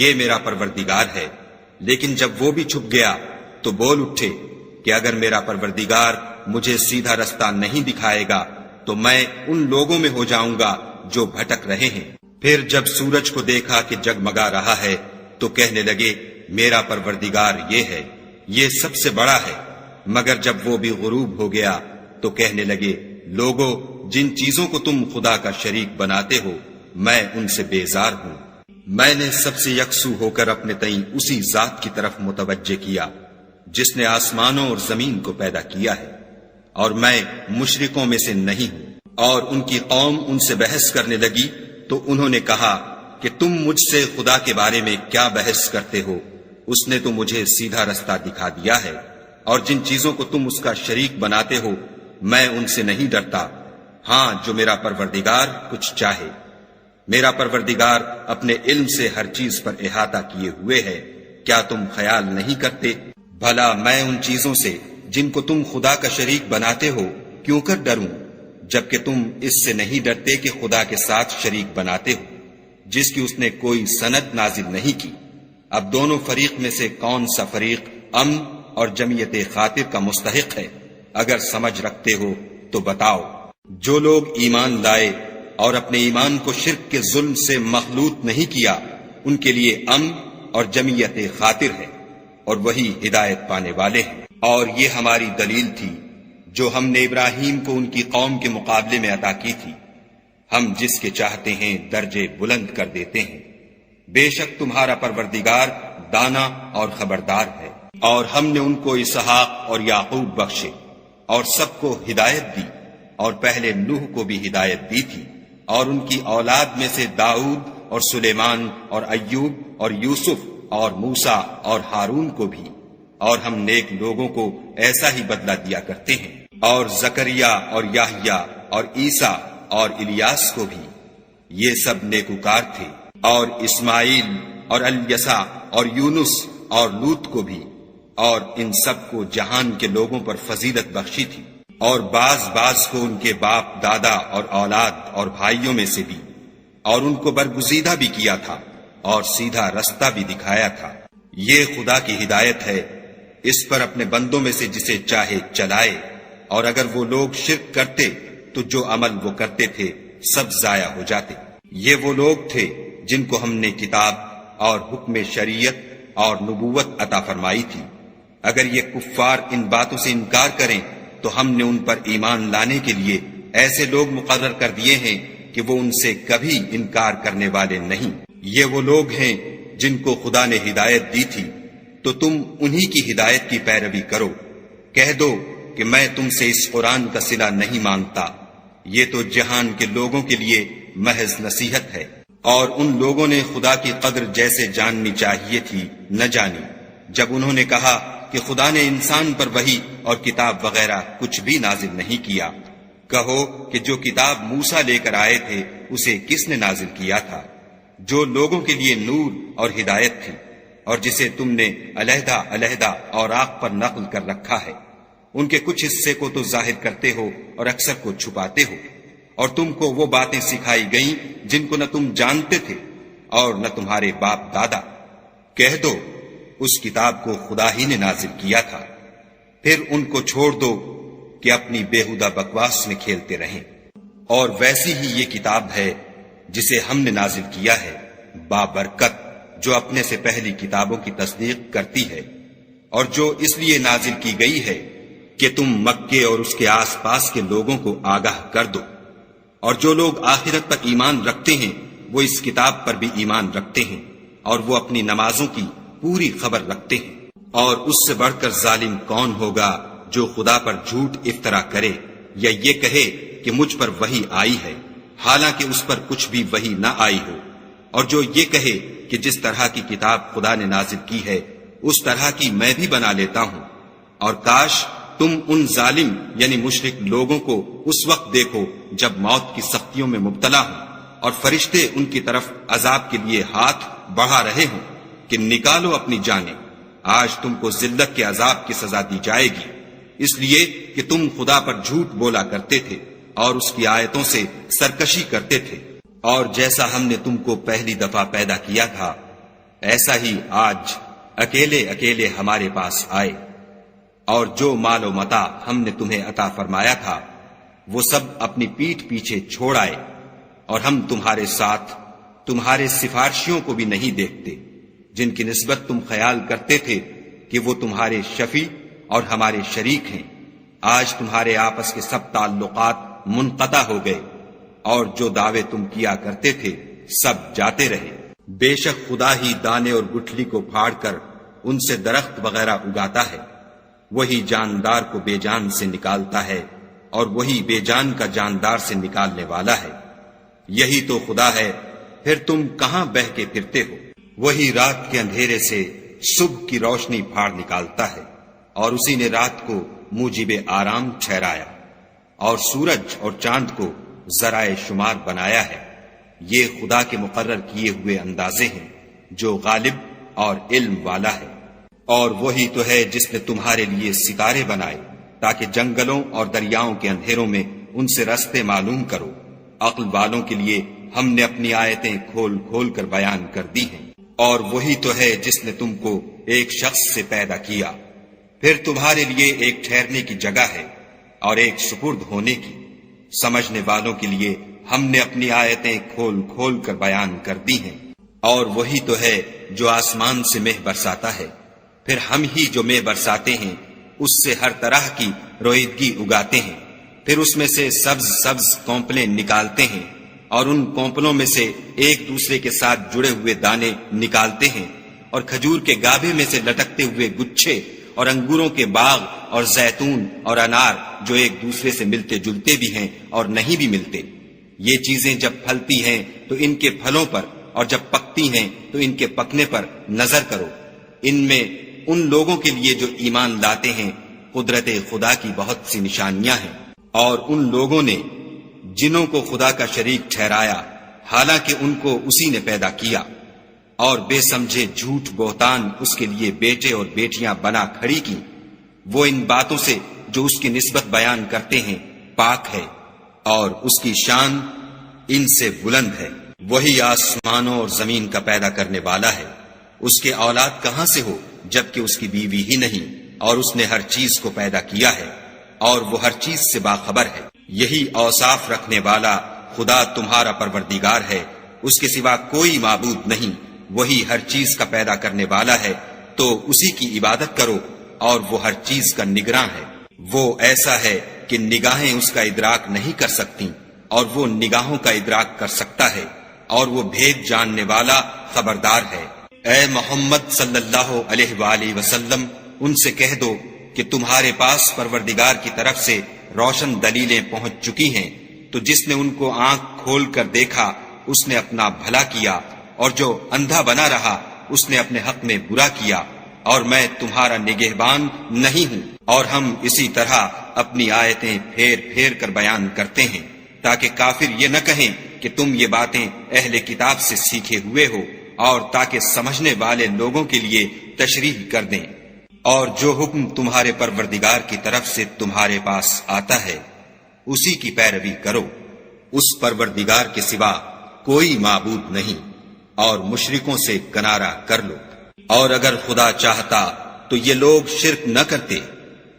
یہ میرا پروردگار ہے۔ لیکن جب وہ بھی چھپ گیا تو بول اٹھے کہ اگر میرا پروردگار مجھے سیدھا رستہ نہیں دکھائے گا تو میں ان لوگوں میں ہو جاؤں گا جو بھٹک رہے ہیں۔ پھر جب سورج کو دیکھا کہ جگمگا رہا ہے تو کہنے لگے میرا پروردگار یہ ہے، یہ سب سے بڑا ہے۔ مگر جب وہ بھی غروب ہو گیا تو کہنے لگے لوگو جن چیزوں کو تم خدا کا شریک بناتے ہو میں ان سے بیزار ہوں۔ میں نے سب سے یکسو ہو کر اپنے تئیں اسی ذات کی طرف متوجہ کیا جس نے آسمانوں اور زمین کو پیدا کیا ہے، اور میں مشرکوں میں سے نہیں ہوں۔ اور ان کی قوم ان سے بحث کرنے لگی تو انہوں نے کہا کہ تم مجھ سے خدا کے بارے میں کیا بحث کرتے ہو؟ اس نے تو مجھے سیدھا رستہ دکھا دیا ہے، اور جن چیزوں کو تم اس کا شریک بناتے ہو میں ان سے نہیں ڈرتا، ہاں جو میرا پروردگار کچھ چاہے۔ میرا پروردگار اپنے علم سے ہر چیز پر احاطہ کیے ہوئے ہے، کیا تم خیال نہیں کرتے؟ بھلا میں ان چیزوں سے جن کو تم خدا کا شریک بناتے ہو کیوں کر ڈروں، جبکہ تم اس سے نہیں ڈرتے کہ خدا کے ساتھ شریک بناتے ہو جس کی اس نے کوئی سند نازل نہیں کی۔ اب دونوں فریق میں سے کون سا فریق امن اور جمعیت خاطر کا مستحق ہے؟ اگر سمجھ رکھتے ہو تو بتاؤ۔ جو لوگ ایمان لائے اور اپنے ایمان کو شرک کے ظلم سے مخلوط نہیں کیا ان کے لیے امن اور جمعیت خاطر ہے، اور وہی ہدایت پانے والے ہیں۔ اور یہ ہماری دلیل تھی جو ہم نے ابراہیم کو ان کی قوم کے مقابلے میں عطا کی تھی۔ ہم جس کے چاہتے ہیں درجے بلند کر دیتے ہیں۔ بے شک تمہارا پروردگار دانا اور خبردار ہے۔ اور ہم نے ان کو اسحاق اور یعقوب بخشے اور سب کو ہدایت دی، اور پہلے نوح کو بھی ہدایت دی تھی، اور ان کی اولاد میں سے داؤد اور سلیمان اور ایوب اور یوسف اور موسیٰ اور ہارون کو بھی، اور ہم نیک لوگوں کو ایسا ہی بدلہ دیا کرتے ہیں، اور زکریا اور یحییٰ اور عیسیٰ اور الیاس کو بھی، یہ سب نیکوکار تھے، اور اسماعیل اور الیسع اور یونس اور لوط کو بھی، اور ان سب کو جہان کے لوگوں پر فضیلت بخشی تھی، اور بعض کو ان کے باپ دادا اور اولاد اور بھائیوں میں سے بھی، اور ان کو برگزیدہ بھی کیا تھا اور سیدھا رستہ بھی دکھایا تھا۔ یہ خدا کی ہدایت ہے، اس پر اپنے بندوں میں سے جسے چاہے چلائے، اور اگر وہ لوگ شرک کرتے تو جو عمل وہ کرتے تھے سب ضائع ہو جاتے۔ یہ وہ لوگ تھے جن کو ہم نے کتاب اور حکم شریعت اور نبوت عطا فرمائی تھی۔ اگر یہ کفار ان باتوں سے انکار کریں تو ہم نے ان پر ایمان لانے کے لیے ایسے لوگ مقرر کر دیے ہیں کہ وہ ان سے کبھی انکار کرنے والے نہیں۔ یہ وہ لوگ ہیں جن کو خدا نے ہدایت دی تھی، تو تم انہی کی ہدایت کی پیروی کرو۔ کہہ دو کہ میں تم سے اس قرآن کا صلہ نہیں مانگتا، یہ تو جہان کے لوگوں کے لیے محض نصیحت ہے۔ اور ان لوگوں نے خدا کی قدر جیسے جاننی چاہیے تھی نہ جانی، جب انہوں نے کہا کہ خدا نے انسان پر وحی اور کتاب وغیرہ کچھ بھی نازل نہیں کیا۔ کہو کہ جو کتاب موسیٰ لے کر آئے تھے اسے کس نے نازل کیا تھا، جو لوگوں کے لیے نور اور ہدایت تھی، اور جسے تم نے علیحدہ علیحدہ اوراق پر نقل کر رکھا ہے۔ ان کے کچھ حصے کو تو ظاہر کرتے ہو اور اکثر کو چھپاتے ہو، اور تم کو وہ باتیں سکھائی گئیں جن کو نہ تم جانتے تھے اور نہ تمہارے باپ دادا۔ کہہ دو اس کتاب کو خدا ہی نے نازل کیا تھا، پھر ان کو چھوڑ دو کہ اپنی بیہودہ بکواس میں کھیلتے رہیں۔ اور ویسی ہی یہ کتاب ہے جسے ہم نے نازل کیا ہے، بابرکت، جو اپنے سے پہلی کتابوں کی تصدیق کرتی ہے، اور جو اس لیے نازل کی گئی ہے کہ تم مکے اور اس کے آس پاس کے لوگوں کو آگاہ کر دو۔ اور جو لوگ آخرت پر ایمان رکھتے ہیں وہ اس کتاب پر بھی ایمان رکھتے ہیں، اور وہ اپنی نمازوں کی پوری خبر رکھتے ہیں۔ اور اس سے بڑھ کر ظالم کون ہوگا جو خدا پر جھوٹ افطرا کرے یا یہ کہے کہ مجھ پر وحی آئی ہے، حالانکہ اس پر کچھ بھی وحی نہ آئی ہو، اور جو یہ کہے کہ جس طرح کی کتاب خدا نے نازل کی ہے اس طرح کی میں بھی بنا لیتا ہوں۔ اور کاش تم ان ظالم یعنی مشرک لوگوں کو اس وقت دیکھو جب موت کی سختیوں میں مبتلا ہوں، اور فرشتے ان کی طرف عذاب کے لیے ہاتھ بڑھا رہے ہوں کہ نکالو اپنی جانیں، آج تم کو ذلت کے عذاب کی سزا دی جائے گی، اس لیے کہ تم خدا پر جھوٹ بولا کرتے تھے اور اس کی آیتوں سے سرکشی کرتے تھے۔ اور جیسا ہم نے تم کو پہلی دفعہ پیدا کیا تھا ایسا ہی آج اکیلے اکیلے ہمارے پاس آئے، اور جو مال و متاع ہم نے تمہیں عطا فرمایا تھا وہ سب اپنی پیٹھ پیچھے چھوڑ آئے، اور ہم تمہارے ساتھ تمہارے سفارشیوں کو بھی نہیں دیکھتے جن کی نسبت تم خیال کرتے تھے کہ وہ تمہارے شفیع اور ہمارے شریک ہیں۔ آج تمہارے آپس کے سب تعلقات منقطع ہو گئے، اور جو دعوے تم کیا کرتے تھے سب جاتے رہے۔ بے شک خدا ہی دانے اور گٹھلی کو پھاڑ کر ان سے درخت وغیرہ اگاتا ہے، وہی جاندار کو بے جان سے نکالتا ہے، اور وہی بے جان کا جاندار سے نکالنے والا ہے۔ یہی تو خدا ہے، پھر تم کہاں بہہ کے پھرتے ہو؟ وہی رات کے اندھیرے سے صبح کی روشنی پھاڑ نکالتا ہے، اور اسی نے رات کو موجب آرام ٹھہرایا، اور سورج اور چاند کو ذرائع شمار بنایا ہے۔ یہ خدا کے مقرر کیے ہوئے اندازے ہیں جو غالب اور علم والا ہے۔ اور وہی تو ہے جس نے تمہارے لیے ستارے بنائے تاکہ جنگلوں اور دریاؤں کے اندھیروں میں ان سے رستے معلوم کرو۔ عقل والوں کے لیے ہم نے اپنی آیتیں کھول کھول کر بیان کر دی ہیں۔ اور وہی تو ہے جس نے تم کو ایک شخص سے پیدا کیا، پھر تمہارے لیے ایک ٹھہرنے کی جگہ ہے اور ایک سپرد ہونے کی۔ سمجھنے والوں کے لیے ہم نے اپنی آیتیں کھول کھول کر بیان کر دی ہیں۔ اور وہی تو ہے جو آسمان سے مہ برساتا ہے، پھر ہم ہی جو مہ برساتے ہیں اس سے ہر طرح کی رویدگی اگاتے ہیں، پھر اس میں سے سبز سبز کونپلیں نکالتے ہیں، اور ان کونپلوں میں سے ایک دوسرے کے ساتھ جڑے ہوئے دانے نکالتے ہیں، اور کھجور کے گابھے میں سے لٹکتے ہوئے گچھے، اور انگوروں کے باغ اور زیتون اور انار جو ایک دوسرے سے ملتے جلتے بھی ہیں اور نہیں بھی ملتے۔ یہ چیزیں جب پھلتی ہیں تو ان کے پھلوں پر، اور جب پکتی ہیں تو ان کے پکنے پر نظر کرو۔ ان میں ان لوگوں کے لیے جو ایمان لاتے ہیں قدرت خدا کی بہت سی نشانیاں ہیں، اور ان لوگوں نے جنوں کو خدا کا شریک ٹھہرایا حالانکہ ان کو اسی نے پیدا کیا، اور بے سمجھے جھوٹ بہتان اس کے لیے بیٹے اور بیٹیاں بنا کھڑی کی۔ وہ ان باتوں سے جو اس کی نسبت بیان کرتے ہیں پاک ہے، اور اس کی شان ان سے بلند ہے۔ وہی آسمانوں اور زمین کا پیدا کرنے والا ہے، اس کے اولاد کہاں سے ہو جبکہ اس کی بیوی ہی نہیں، اور اس نے ہر چیز کو پیدا کیا ہے، اور وہ ہر چیز سے باخبر ہے۔ یہی اوصاف رکھنے والا خدا تمہارا پروردگار ہے، اس کے سوا کوئی معبود نہیں۔ وہی ہر چیز کا پیدا کرنے والا ہے، تو اسی کی عبادت کرو، اور وہ ہر چیز کا نگراں ہے۔ وہ ایسا ہے کہ نگاہیں اس کا ادراک نہیں کر سکتی، اور وہ نگاہوں کا ادراک کر سکتا ہے، اور وہ بھید جاننے والا خبردار ہے۔ اے محمد صلی اللہ علیہ وآلہ وسلم، ان سے کہہ دو کہ تمہارے پاس پروردگار کی طرف سے روشن دلیلیں پہنچ چکی ہیں، تو جس نے ان کو آنکھ کھول کر دیکھا اس نے اپنا بھلا کیا، اور جو اندھا بنا رہا اس نے اپنے حق میں برا کیا، اور میں تمہارا نگہبان نہیں ہوں۔ اور ہم اسی طرح اپنی آیتیں پھیر پھیر کر بیان کرتے ہیں تاکہ کافر یہ نہ کہیں کہ تم یہ باتیں اہل کتاب سے سیکھے ہوئے ہو، اور تاکہ سمجھنے والے لوگوں کے لیے تشریح کر دیں۔ اور جو حکم تمہارے پروردگار کی طرف سے تمہارے پاس آتا ہے اسی کی پیروی کرو، اس پروردگار کے سوا کوئی معبود نہیں، اور مشرکوں سے کنارہ کر لو۔ اور اگر خدا چاہتا تو یہ لوگ شرک نہ کرتے،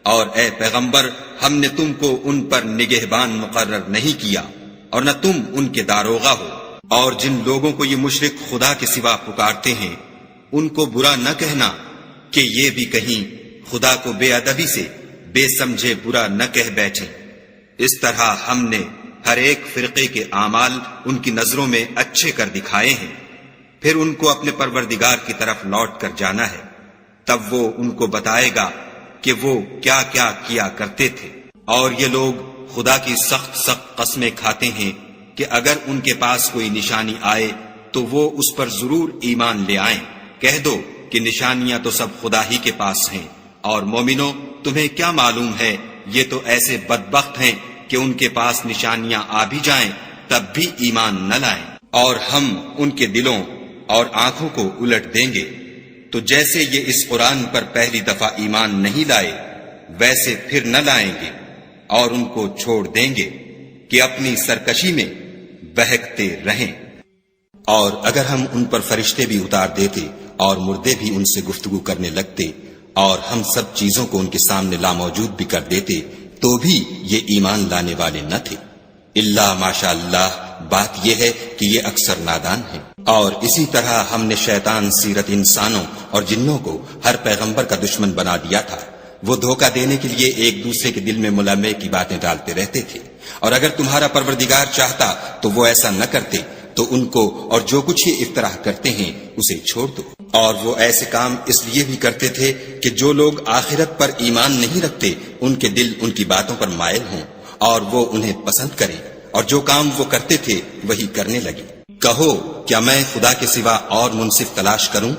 اور اے پیغمبر ہم نے تم کو ان پر نگہبان مقرر نہیں کیا، اور نہ تم ان کے داروغہ ہو۔ اور جن لوگوں کو یہ مشرک خدا کے سوا پکارتے ہیں ان کو برا نہ کہنا کہ یہ بھی کہیں خدا کو بے ادبی سے بے سمجھے برا نہ کہہ بیٹھیں۔ اس طرح ہم نے ہر ایک فرقے کے اعمال ان کی نظروں میں اچھے کر دکھائے ہیں، پھر ان کو اپنے پروردگار کی طرف لوٹ کر جانا ہے، تب وہ ان کو بتائے گا کہ وہ کیا کیا کیا کرتے تھے۔ اور یہ لوگ خدا کی سخت سخت قسمیں کھاتے ہیں کہ اگر ان کے پاس کوئی نشانی آئے تو وہ اس پر ضرور ایمان لے آئیں۔ کہہ دو کہ نشانیاں تو سب خدا ہی کے پاس ہیں، اور مومنوں تمہیں کیا معلوم ہے یہ تو ایسے بدبخت ہیں کہ ان کے پاس نشانیاں آ بھی جائیں تب بھی ایمان نہ لائیں۔ اور ہم ان کے دلوں اور آنکھوں کو الٹ دیں گے، تو جیسے یہ اس قرآن پر پہلی دفعہ ایمان نہیں لائے ویسے پھر نہ لائیں گے، اور ان کو چھوڑ دیں گے کہ اپنی سرکشی میں بہکتے رہیں۔ اور اگر ہم ان پر فرشتے بھی اتار دیتے اور مردے بھی ان سے گفتگو کرنے لگتے، اور ہم سب چیزوں کو ان کے سامنے لاموجود بھی کر دیتے، تو بھی یہ ایمان لانے والے نہ تھے۔ اللہ ماشاء اللہ، بات یہ ہے کہ یہ اکثر نادان ہیں۔ اور اسی طرح ہم نے شیطان سیرت انسانوں اور جنوں کو ہر پیغمبر کا دشمن بنا دیا تھا۔ وہ دھوکہ دینے کے لیے ایک دوسرے کے دل میں ملامے کی باتیں ڈالتے رہتے تھے، اور اگر تمہارا پروردگار چاہتا تو وہ ایسا نہ کرتے، تو ان کو اور جو کچھ یہ افطراح کرتے ہیں اسے چھوڑ دو۔ اور وہ ایسے کام اس لیے بھی کرتے تھے کہ جو لوگ آخرت پر ایمان نہیں رکھتے ان کے دل ان کی باتوں پر مائل ہوں، اور وہ انہیں پسند کریں، اور جو کام وہ کرتے تھے وہی کرنے لگے۔ کہو کیا میں خدا کے سوا اور منصف تلاش کروں،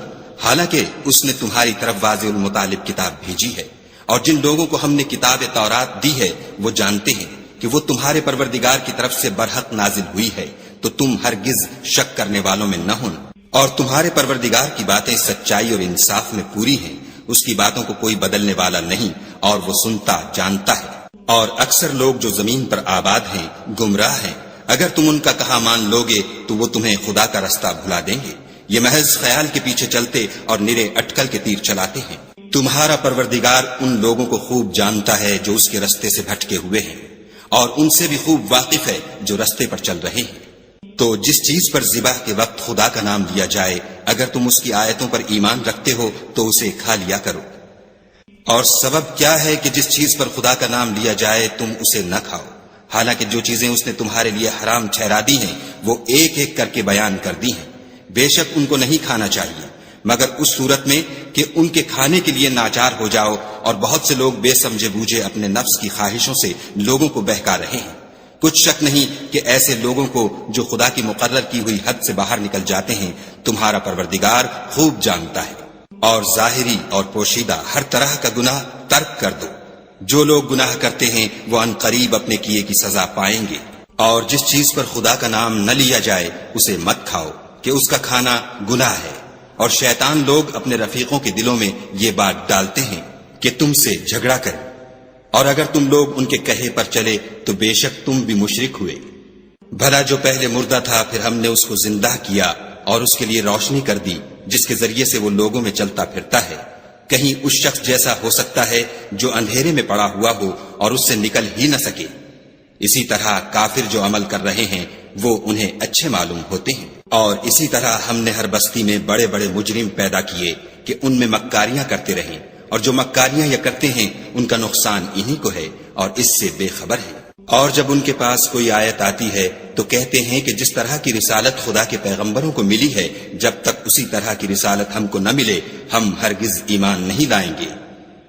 حالانکہ اس نے تمہاری طرف واضح المطالب کتاب بھیجی ہے۔ اور جن لوگوں کو ہم نے کتاب تورات دی ہے وہ جانتے ہیں کہ وہ تمہارے پروردگار کی طرف سے برحق نازل ہوئی ہے، تو تم ہرگز شک کرنے والوں میں نہ ہونا۔ اور تمہارے پروردگار کی باتیں سچائی اور انصاف میں پوری ہیں، اس کی باتوں کو کوئی بدلنے والا نہیں، اور وہ سنتا جانتا ہے۔ اور اکثر لوگ جو زمین پر آباد ہیں گمراہ ہیں، اگر تم ان کا کہا مان لوگے تو وہ تمہیں خدا کا رستہ بھلا دیں گے۔ یہ محض خیال کے پیچھے چلتے اور نرے اٹکل کے تیر چلاتے ہیں۔ تمہارا پروردگار ان لوگوں کو خوب جانتا ہے جو اس کے رستے سے بھٹکے ہوئے ہیں، اور ان سے بھی خوب واقف ہے جو رستے پر چل رہے ہیں۔ تو جس چیز پر ذبح کے وقت خدا کا نام لیا جائے، اگر تم اس کی آیتوں پر ایمان رکھتے ہو تو اسے کھا لیا کرو۔ اور سبب کیا ہے کہ جس چیز پر خدا کا نام لیا جائے تم اسے نہ کھاؤ، حالانکہ جو چیزیں اس نے تمہارے لیے حرام ٹھہرا دی ہیں وہ ایک ایک کر کے بیان کر دی ہیں۔ بے شک ان کو نہیں کھانا چاہیے مگر اس صورت میں کہ ان کے کھانے کے لیے ناچار ہو جاؤ، اور بہت سے لوگ بے سمجھے بوجھے اپنے نفس کی خواہشوں سے لوگوں کو بہکا رہے ہیں۔ کچھ شک نہیں کہ ایسے لوگوں کو جو خدا کی مقرر کی ہوئی حد سے باہر نکل جاتے ہیں تمہارا پروردگار خوب جانتا ہے۔ اور ظاہری اور پوشیدہ ہر طرح کا گناہ ترک کر دو۔ جو لوگ گناہ کرتے ہیں وہ ان قریب اپنے کیے کی سزا پائیں گے، اور جس چیز پر خدا کا نام نہ لیا جائے اسے مت کھاؤ کہ اس کا کھانا گناہ ہے۔ اور شیطان لوگ اپنے رفیقوں کے دلوں میں یہ بات ڈالتے ہیں کہ تم سے جھگڑا کریں، اور اگر تم لوگ ان کے کہے پر چلے تو بے شک تم بھی مشرک ہوئے۔ بھلا جو پہلے مردہ تھا پھر ہم نے اس کو زندہ کیا اور اس کے لیے روشنی کر دی جس کے ذریعے سے وہ لوگوں میں چلتا پھرتا ہے، کہیں اس شخص جیسا ہو سکتا ہے جو اندھیرے میں پڑا ہوا ہو اور اس سے نکل ہی نہ سکے۔ اسی طرح کافر جو عمل کر رہے ہیں وہ انہیں اچھے معلوم ہوتے ہیں۔ اور اسی طرح ہم نے ہر بستی میں بڑے بڑے مجرم پیدا کیے کہ ان میں مکاریاں کرتے رہیں، اور جو مکاریاں یہ کرتے ہیں ان کا نقصان انہی کو ہے اور اس سے بے خبر ہے۔ اور جب ان کے پاس کوئی آیت آتی ہے تو کہتے ہیں کہ جس طرح کی رسالت خدا کے پیغمبروں کو ملی ہے جب تک اسی طرح کی رسالت ہم کو نہ ملے ہم ہرگز ایمان نہیں لائیں گے۔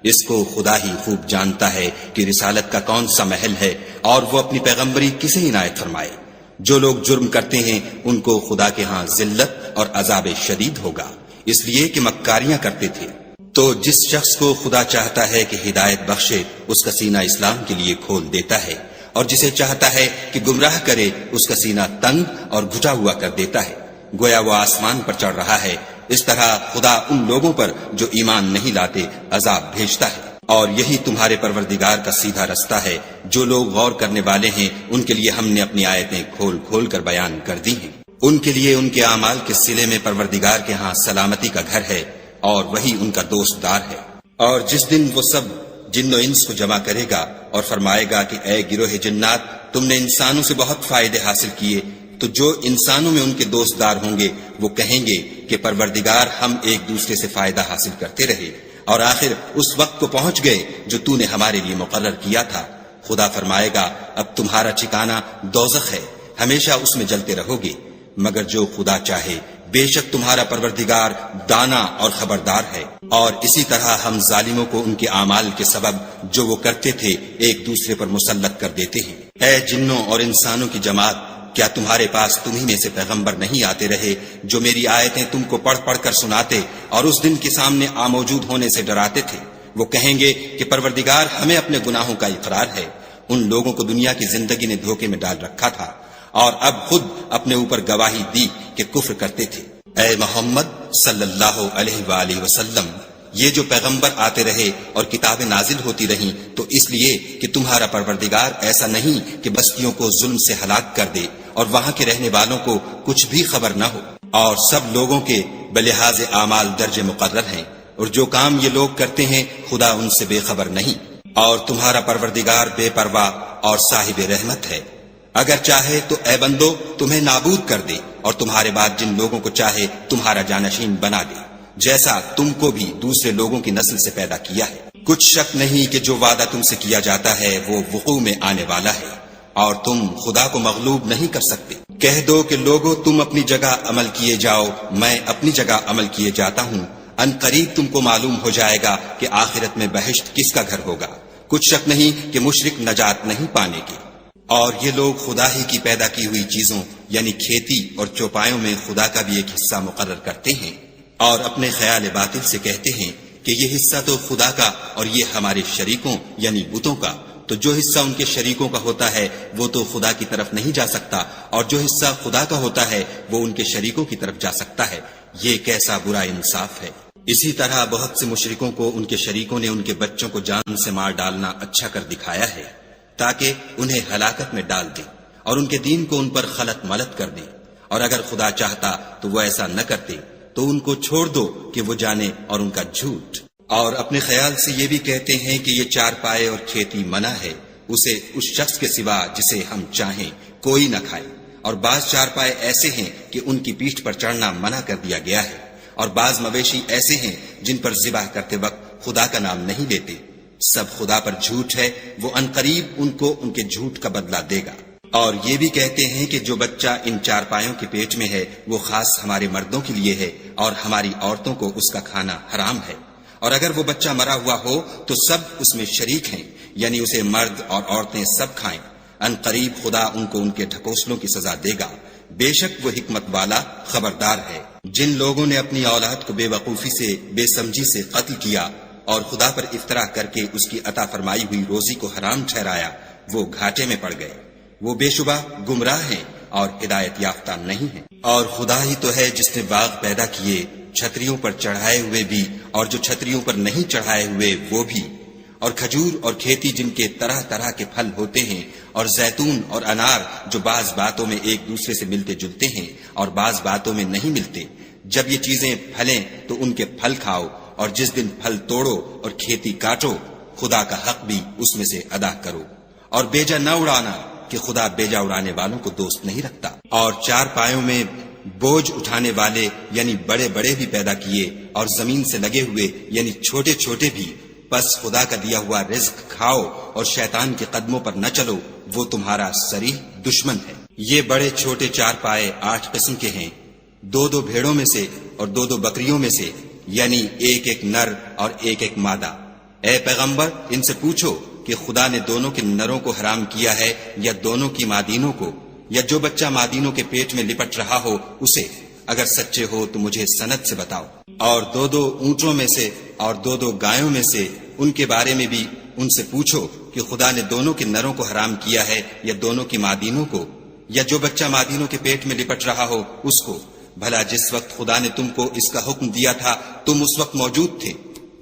اس کو خدا ہی خوب جانتا ہے کہ رسالت کا کون سا محل ہے اور وہ اپنی پیغمبری کسے عنایت فرمائے۔ جو لوگ جرم کرتے ہیں ان کو خدا کے ہاں ذلت اور عذاب شدید ہوگا، اس لیے کہ مکاریاں کرتے تھے۔ تو جس شخص کو خدا چاہتا ہے کہ ہدایت بخشے اس کا سینہ اسلام کے لیے کھول دیتا ہے، اور جسے چاہتا ہے کہ گمراہ کرے اس کا سینہ تنگ اور گھٹا ہوا کر دیتا ہے، گویا وہ آسمان پر چڑھ رہا ہے۔ اس طرح خدا ان لوگوں پر جو ایمان نہیں لاتے عذاب بھیجتا ہے۔ اور یہی تمہارے پروردگار کا سیدھا رستہ ہے۔ جو لوگ غور کرنے والے ہیں ان کے لیے ہم نے اپنی آیتیں کھول کھول کر بیان کر دی ہیں۔ ان کے لیے ان کے اعمال کے صلے میں پروردگار کے ہاں سلامتی کا گھر ہے، اور وہی ان کا دوست دار ہے۔ اور جس دن وہ سب جن و انس کو جمع کرے گا اور فرمائے گا کہ اے گروہ جنات، تم نے انسانوں سے بہت فائدے حاصل کیے، تو جو انسانوں میں ان کے دوست دار ہوں گے وہ کہیں گے کہ پروردگار ہم ایک دوسرے سے فائدہ حاصل کرتے رہے، اور آخر اس وقت کو پہنچ گئے جو تو نے ہمارے لیے مقرر کیا تھا۔ خدا فرمائے گا اب تمہارا ٹھکانہ دوزخ ہے، ہمیشہ اس میں جلتے رہو گے، مگر جو خدا چاہے، بے شک تمہارا پروردگار دانا اور خبردار ہے۔ اور اسی طرح ہم ظالموں کو ان کے اعمال کے سبب جو وہ کرتے تھے ایک دوسرے پر مسلط کر دیتے ہیں۔ اے جنوں اور انسانوں کی جماعت، کیا تمہارے پاس تمہیں میں سے پیغمبر نہیں آتے رہے جو میری آیتیں تم کو پڑھ پڑھ کر سناتے اور اس دن کے سامنے موجود ہونے سے ڈراتے تھے؟ وہ کہیں گے کہ پروردگار ہمیں اپنے گناہوں کا اقرار ہے۔ ان لوگوں کو دنیا کی زندگی نے دھوکے میں ڈال رکھا تھا اور اب خود اپنے اوپر گواہی دی کہ کفر کرتے تھے۔ اے محمد صلی اللہ علیہ وآلہ وسلم، یہ جو پیغمبر آتے رہے اور کتابیں نازل ہوتی رہیں تو اس لیے کہ تمہارا پروردگار ایسا نہیں کہ بستیوں کو ظلم سے ہلاک کر دے اور وہاں کے رہنے والوں کو کچھ بھی خبر نہ ہو، اور سب لوگوں کے بلحاظ اعمال درجے مقرر ہیں، اور جو کام یہ لوگ کرتے ہیں خدا ان سے بے خبر نہیں۔ اور تمہارا پروردگار بے پرواہ اور صاحب رحمت ہے، اگر چاہے تو اے بندو تمہیں نابود کر دے اور تمہارے بعد جن لوگوں کو چاہے تمہارا جانشین بنا دے، جیسا تم کو بھی دوسرے لوگوں کی نسل سے پیدا کیا ہے۔ کچھ شک نہیں کہ جو وعدہ تم سے کیا جاتا ہے وہ وقوع میں آنے والا ہے، اور تم خدا کو مغلوب نہیں کر سکتے۔ کہہ دو کہ لوگو تم اپنی جگہ عمل کیے جاؤ، میں اپنی جگہ عمل کیے جاتا ہوں، ان قریب تم کو معلوم ہو جائے گا کہ آخرت میں بہشت کس کا گھر ہوگا۔ کچھ شک نہیں کہ مشرک نجات نہیں پانے کے۔ اور یہ لوگ خدا ہی کی پیدا کی ہوئی چیزوں یعنی کھیتی اور چوپایوں میں خدا کا بھی ایک حصہ مقرر کرتے ہیں، اور اپنے خیال باطل سے کہتے ہیں کہ یہ حصہ تو خدا کا اور یہ ہمارے شریکوں یعنی بتوں کا، تو جو حصہ ان کے شریکوں کا ہوتا ہے وہ تو خدا کی طرف نہیں جا سکتا، اور جو حصہ خدا کا ہوتا ہے وہ ان کے شریکوں کی طرف جا سکتا ہے۔ یہ کیسا برا انصاف ہے۔ اسی طرح بہت سے مشرکوں کو ان کے شریکوں نے ان کے بچوں کو جان سے مار ڈالنا اچھا کر دکھایا ہے تاکہ انہیں ہلاکت میں ڈال دیں اور ان کے دین کو ان پر خلط ملط کر دیں، اور اگر خدا چاہتا تو وہ ایسا نہ کرتے، تو ان کو چھوڑ دو کہ وہ جانے اور ان کا جھوٹ۔ اور اپنے خیال سے یہ بھی کہتے ہیں کہ یہ چارپائے اور کھیتی منع ہے، اسے اس شخص کے سوا جسے ہم چاہیں کوئی نہ کھائے، اور بعض چارپائے ایسے ہیں کہ ان کی پیٹھ پر چڑھنا منع کر دیا گیا ہے، اور بعض مویشی ایسے ہیں جن پر ذبح کرتے وقت خدا کا نام نہیں لیتے، سب خدا پر جھوٹ ہے، وہ عنقریب ان کو ان کے جھوٹ کا بدلہ دے گا۔ اور یہ بھی کہتے ہیں کہ جو بچہ ان چارپایوں کے پیٹ میں ہے وہ خاص ہمارے مردوں کے لیے ہے اور ہماری عورتوں کو اس کا کھانا حرام ہے، اور اگر وہ بچہ مرا ہوا ہو تو سب اس میں شریک ہیں، یعنی اسے مرد اور عورتیں سب کھائیں۔ عنقریب خدا ان کو ان کے ڈھکوسلوں کی سزا دے گا، بے شک وہ حکمت والا خبردار ہے۔ جن لوگوں نے اپنی اولاد کو بے وقوفی سے، بے سمجھی سے قتل کیا اور خدا پر افطرا کر کے اس کی عطا فرمائی ہوئی روزی کو حرام ٹھہرایا، وہ گھاٹے میں پڑ گئے، وہ بے شبہ گمراہ ہیں اور ہدایت یافتہ نہیں ہیں۔ اور خدا ہی تو ہے جس نے باغ پیدا کیے، چھتریوں پر چڑھائے ہوئے بھی اور جو چھتریوں پر نہیں چڑھائے ہوئے وہ بھی، اور کھجور اور کھیتی جن کے طرح طرح کے پھل ہوتے ہیں، اور زیتون اور انار جو بعض باتوں میں ایک دوسرے سے ملتے جلتے ہیں اور بعض باتوں میں نہیں ملتے۔ جب یہ چیزیں پھلیں تو ان کے پھل کھاؤ، اور جس دن پھل توڑو اور کھیتی کاٹو، خدا کا حق بھی اس میں سے ادا کرو، اور بیجا نہ اڑانا کہ خدا بیجا اڑانے والوں کو دوست نہیں رکھتا۔ اور چار پایوں میں بوجھ اٹھانے والے یعنی بڑے بڑے بھی پیدا کیے، اور زمین سے لگے ہوئے یعنی چھوٹے چھوٹے بھی، پس خدا کا دیا ہوا رزق کھاؤ اور شیطان کے قدموں پر نہ چلو، وہ تمہارا صریح دشمن ہے۔ یہ بڑے چھوٹے چار پائے 8 قسم کے ہیں، 2 بھیڑوں میں سے اور 2 بکریوں میں سے، یعنی ایک نر اور ایک مادہ۔ اے پیغمبر ان سے پوچھو کہ خدا نے دونوں کے نروں کو حرام کیا ہے یا دونوں کی مادینوں کو، یا جو بچہ مادینوں کے پیٹ میں لپٹ رہا ہو اسے؟ اگر سچے ہو تو مجھے سند سے بتاؤ۔ اور 2 اونٹوں میں سے اور 2 گایوں میں سے، ان کے بارے میں بھی ان سے پوچھو کہ خدا نے دونوں کے نروں کو حرام کیا ہے یا دونوں کی مادینوں کو، یا جو بچہ مادینوں کے پیٹ میں لپٹ رہا ہو اس کو؟ بھلا جس وقت خدا نے تم کو اس کا حکم دیا تھا تم اس وقت موجود تھے؟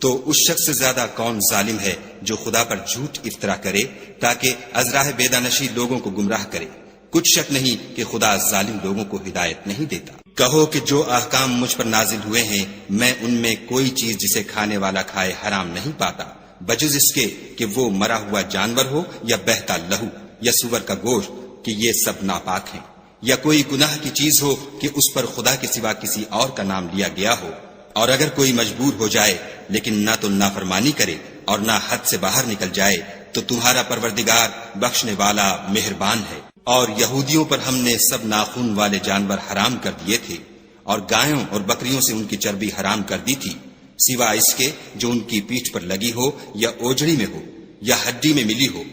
تو اس شخص سے زیادہ کون ظالم ہے جو خدا پر جھوٹ افطرا کرے تاکہ از راہ بیدانشی لوگوں کو گمراہ کرے؟ کچھ شک نہیں کہ خدا ظالم لوگوں کو ہدایت نہیں دیتا۔ کہو کہ جو احکام مجھ پر نازل ہوئے ہیں میں ان میں کوئی چیز جسے کھانے والا کھائے حرام نہیں پاتا، بجز اس کے کہ وہ مرا ہوا جانور ہو یا بہتا لہو یا سور کا گوشت، کہ یہ سب ناپاک ہیں، یا کوئی گناہ کی چیز ہو کہ اس پر خدا کے سوا کسی اور کا نام لیا گیا ہو۔ اور اگر کوئی مجبور ہو جائے لیکن نہ تو نافرمانی کرے اور نہ حد سے باہر نکل جائے تو تمہارا پروردگار بخشنے والا مہربان ہے۔ اور یہودیوں پر ہم نے سب ناخون والے جانور حرام کر دیے تھے، اور گایوں اور بکریوں سے ان کی چربی حرام کر دی تھی، سوائے اس کے جو ان کی پیٹھ پر لگی ہو یا اوجڑی میں ہو یا ہڈی میں ملی ہو۔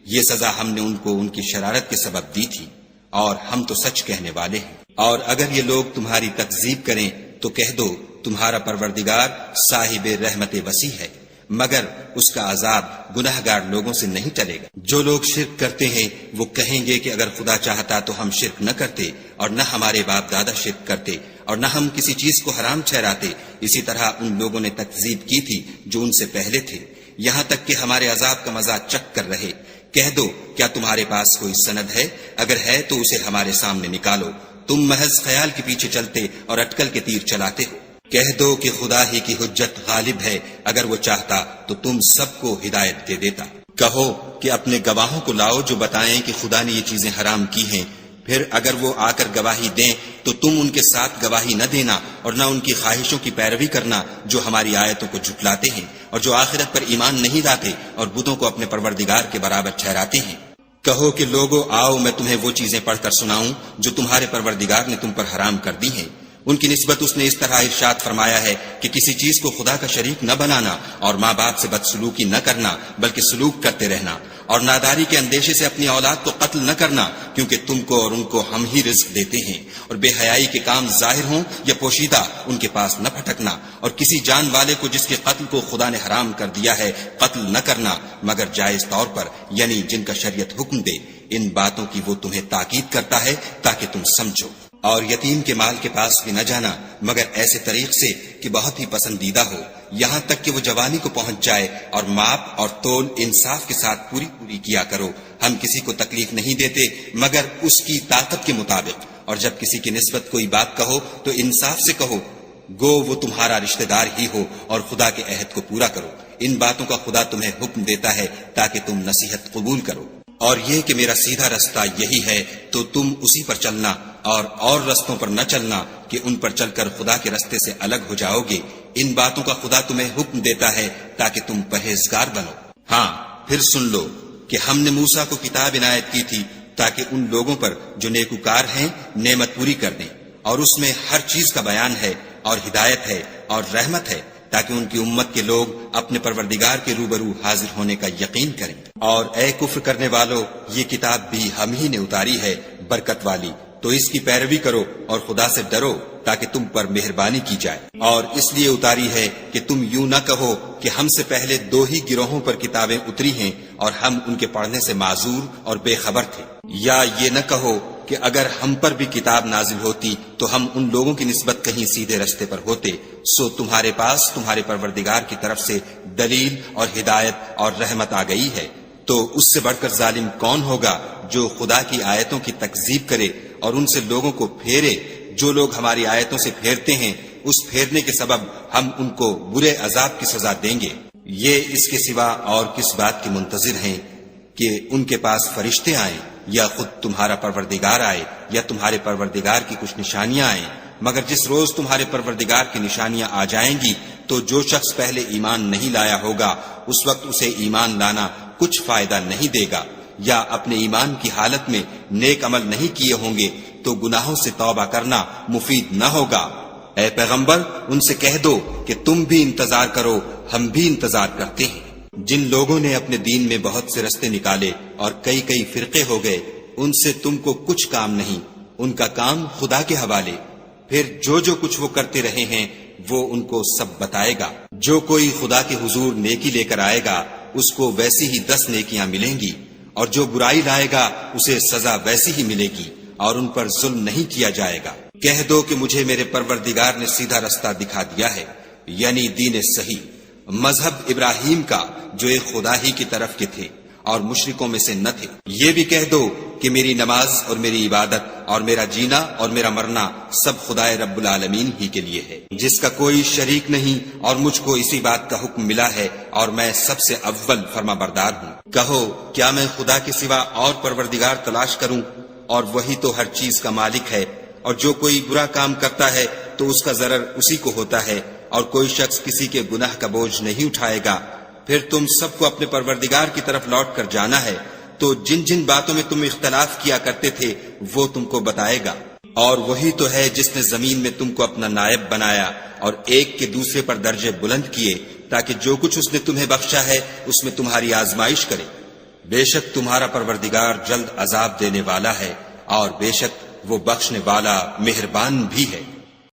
یہ سزا ہم نے ان کو ان کی شرارت کے سبب دی تھی، اور ہم تو سچ کہنے والے ہیں۔ اور اگر یہ لوگ تمہاری تکذیب کریں تو کہہ دو تمہارا پروردگار صاحب رحمت وسیع ہے، مگر اس کا عذاب گناہگار لوگوں سے نہیں ٹلے گا۔ جو لوگ شرک کرتے ہیں وہ کہیں گے کہ اگر خدا چاہتا تو ہم شرک نہ کرتے، اور نہ ہمارے باپ دادا شرک کرتے، اور نہ ہم کسی چیز کو حرام ٹھہراتے۔ اسی طرح ان لوگوں نے تکذیب کی تھی جو ان سے پہلے تھے، یہاں تک کہ ہمارے عذاب کا مزہ چکھ کر رہے۔ کہہ دو کیا تمہارے پاس کوئی سند ہے؟ اگر ہے تو اسے ہمارے سامنے نکالو۔ تم محض خیال کے پیچھے چلتے اور اٹکل کے تیر چلاتے ہو۔ کہہ دو کہ خدا ہی کی حجت غالب ہے، اگر وہ چاہتا تو تم سب کو ہدایت دے دیتا۔ کہو کہ اپنے گواہوں کو لاؤ جو بتائیں کہ خدا نے یہ چیزیں حرام کی ہیں، پھر اگر وہ آ کر گواہی دیں تو تم ان کے ساتھ گواہی نہ دینا اور نہ ان کی خواہشوں کی پیروی کرنا جو ہماری آیتوں کو جھٹلاتے ہیں اور جو آخرت پر ایمان نہیں لاتے اور بتوں کو اپنے پروردگار کے برابر ٹھہراتے ہیں۔ کہو کہ لوگو آؤ میں تمہیں وہ چیزیں پڑھ کر سناؤں جو تمہارے پروردگار نے تم پر حرام کر دی ہیں۔ ان کی نسبت اس نے اس طرح ارشاد فرمایا ہے کہ کسی چیز کو خدا کا شریک نہ بنانا، اور ماں باپ سے بدسلوکی نہ کرنا بلکہ سلوک کرتے رہنا، اور ناداری کے اندیشے سے اپنی اولاد کو قتل نہ کرنا، کیونکہ تم کو اور ان کو ہم ہی رزق دیتے ہیں، اور بے حیائی کے کام ظاہر ہوں یا پوشیدہ ان کے پاس نہ پھٹکنا، اور کسی جان والے کو جس کے قتل کو خدا نے حرام کر دیا ہے قتل نہ کرنا مگر جائز طور پر، یعنی جن کا شریعت حکم دے۔ ان باتوں کی وہ تمہیں تاکید کرتا ہے تاکہ تم سمجھو۔ اور یتیم کے مال کے پاس بھی نہ جانا مگر ایسے طریق سے کہ بہت ہی پسندیدہ ہو، یہاں تک کہ وہ جوانی کو پہنچ جائے، اور ماپ اور تول انصاف کے ساتھ پوری کیا کرو۔ ہم کسی کو تکلیف نہیں دیتے مگر اس کی طاقت کے مطابق، اور جب کسی کی نسبت کوئی بات کہو تو انصاف سے کہو، گو وہ تمہارا رشتہ دار ہی ہو، اور خدا کے عہد کو پورا کرو۔ ان باتوں کا خدا تمہیں حکم دیتا ہے تاکہ تم نصیحت قبول کرو۔ اور یہ کہ میرا سیدھا رستہ یہی ہے تو تم اسی پر چلنا، اور رستوں پر نہ چلنا کہ ان پر چل کر خدا کے رستے سے الگ ہو جاؤ گے۔ ان باتوں کا خدا تمہیں حکم دیتا ہے تاکہ تم پرہیزگار بنو۔ ہاں پھر سن لو کہ ہم نے موسیٰ کو کتاب عنایت کی تھی تاکہ ان لوگوں پر جو نیکوکار ہیں نعمت پوری کر دیں، اور اس میں ہر چیز کا بیان ہے اور ہدایت ہے اور رحمت ہے، تاکہ ان کی امت کے لوگ اپنے پروردگار کے روبرو حاضر ہونے کا یقین کریں۔ اور اے کفر کرنے والو، یہ کتاب بھی ہم ہی نے اتاری ہے برکت والی، تو اس کی پیروی کرو اور خدا سے ڈرو تاکہ تم پر مہربانی کی جائے۔ اور اس لیے اتاری ہے کہ تم یوں نہ کہو کہ ہم سے پہلے 2 ہی گروہوں پر کتابیں اتری ہیں اور ہم ان کے پڑھنے سے معذور اور بے خبر تھے، یا یہ نہ کہو کہ اگر ہم پر بھی کتاب نازل ہوتی تو ہم ان لوگوں کی نسبت کہیں سیدھے رستے پر ہوتے، سو تمہارے پاس تمہارے پروردگار کی طرف سے دلیل اور ہدایت اور رحمت آ گئی ہے، تو اس سے بڑھ کر ظالم کون ہوگا جو خدا کی آیتوں کی تکذیب کرے اور ان سے لوگوں کو پھیرے۔ جو لوگ ہماری آیتوں سے پھیرتے ہیں اس پھیرنے کے سبب ہم ان کو برے عذاب کی سزا دیں گے۔ یہ اس کے سوا اور کس بات کے منتظر ہیں کہ ان کے پاس فرشتے آئیں یا خود تمہارا پروردگار آئے یا تمہارے پروردگار کی کچھ نشانیاں آئیں، مگر جس روز تمہارے پروردگار کی نشانیاں آ جائیں گی تو جو شخص پہلے ایمان نہیں لایا ہوگا اس وقت اسے ایمان لانا کچھ فائدہ نہیں دے گا، یا اپنے ایمان کی حالت میں نیک عمل نہیں کیے ہوں گے تو گناہوں سے توبہ کرنا مفید نہ ہوگا۔ اے پیغمبر ان سے کہہ دو کہ تم بھی انتظار کرو، ہم بھی انتظار کرتے ہیں۔ جن لوگوں نے اپنے دین میں بہت سے رستے نکالے اور کئی فرقے ہو گئے، ان سے تم کو کچھ کام نہیں، ان کا کام خدا کے حوالے، پھر جو کچھ وہ کرتے رہے ہیں وہ ان کو سب بتائے گا۔ جو کوئی خدا کے حضور نیکی لے کر آئے گا اس کو ویسی ہی 10 نیکیاں ملیں گی، اور جو برائی لائے گا اسے سزا ویسی ہی ملے گی، اور ان پر ظلم نہیں کیا جائے گا۔ کہہ دو کہ مجھے میرے پروردگار نے سیدھا رستہ دکھا دیا ہے، یعنی دین صحیح، مذہب ابراہیم کا جو ایک خدا ہی کی طرف کے تھے اور مشرکوں میں سے نہ تھے۔ یہ بھی کہہ دو کہ میری نماز اور میری عبادت اور میرا جینا اور میرا مرنا سب خدائے رب العالمین ہی کے لیے ہے، جس کا کوئی شریک نہیں، اور مجھ کو اسی بات کا حکم ملا ہے اور میں سب سے اول فرما بردار ہوں۔ کہو کیا میں خدا کے سوا اور پروردگار تلاش کروں، اور وہی تو ہر چیز کا مالک ہے، اور جو کوئی برا کام کرتا ہے تو اس کا ضرر اسی کو ہوتا ہے، اور کوئی شخص کسی کے گناہ کا بوجھ نہیں اٹھائے گا۔ پھر تم سب کو اپنے پروردگار کی طرف لوٹ کر جانا ہے، تو جن باتوں میں تم اختلاف کیا کرتے تھے وہ تم کو بتائے گا۔ اور وہی تو ہے جس نے زمین میں تم کو اپنا نائب بنایا اور ایک کے دوسرے پر درجے بلند کیے، تاکہ جو کچھ اس نے تمہیں بخشا ہے اس میں تمہاری آزمائش کرے۔ بے شک تمہارا پروردگار جلد عذاب دینے والا ہے، اور بے شک وہ بخشنے والا مہربان بھی ہے۔